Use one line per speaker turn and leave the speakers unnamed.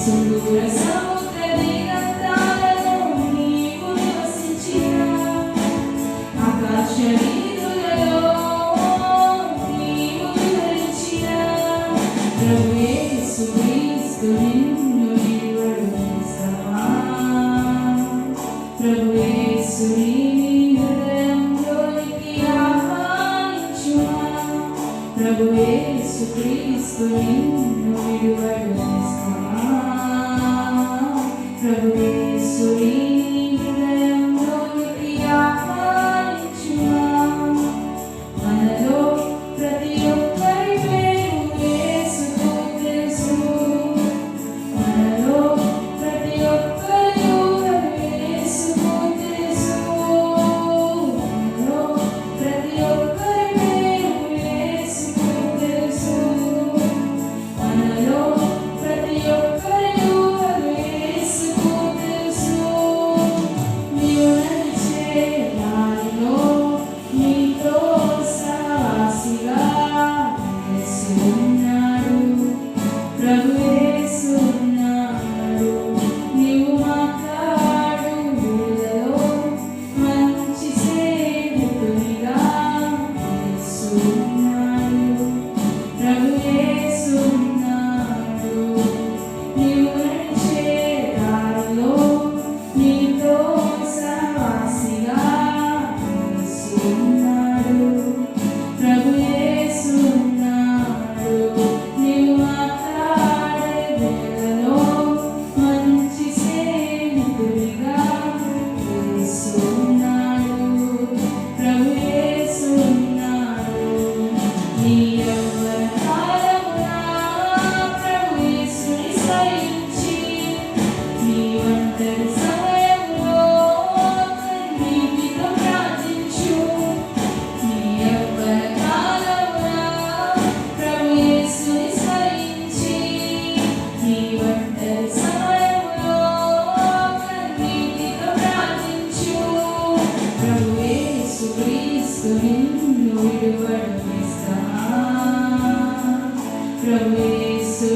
సుదూర సముద్ర దిగంతాలలో నీవు నివసించిన ఆకాశ వీధులలో నీవు విహరించిన ప్రభు యేసు క్రీస్తు నిన్ను విడువడు నేస్తమా. ప్రభు యేసు నీ హృదయంలోనికి ఆహ్వానించుమా. ప్రభు యేసు క్రీస్తు నిన్ను విడువడు నేస్తమా. ప్రభు యేసు నీ హృదయంలోనికి ఆహ్వానించుమా. మనలో ప్రతి ఒక్కరి పేరు యేసుకు తెలుసు. మనలో ప్రతి ఒక్కరి ఊహలు యేసుకు తెలుసు. మనలో ప్రతి ఒక్కరి పేరు యేసుకు తెలుసు. మనలో ప్రతి ఒక్కరి ఊహలు యేసుకు తెలుసు. నీవు నడిచే దారిలో నీతో సహవాసిగా యేసు ఉన్నాడు. ప్రభు యేసు ఉన్నాడు. నీవు మాట్లాడు వేళలో మంచి సేవకునిగా యేసు ఉన్నాడు. ప్రభు యేసు ఉన్నాడు. నీవు నడిచే దారిలో నీతో సహవాసిగా యేసు ఉన్నాడు. ప్రభు యేసు ఉన్నాడు. నీవు మాట్లాడే వేళలో మంచి సేవకునిగా యేసు ఉన్నాడు. ప్రభు యేసు ఉన్నాడు. నీ యవ్వన కాలమున ప్రభు యేసుని స్మరించి నీ ఒంటరి సమయంలో కన్నీటితో ప్రార్థించు. నీ యవ్వన కాలమున ప్రభు యేసుని స్మరించి నీ ఒంటరి సమయంలో కన్నీటితో ప్రార్థించు. ప్రభు యేసు క్రీస్తు నిన్ను విడువడు నేస్తమా. ప్రభు యేసు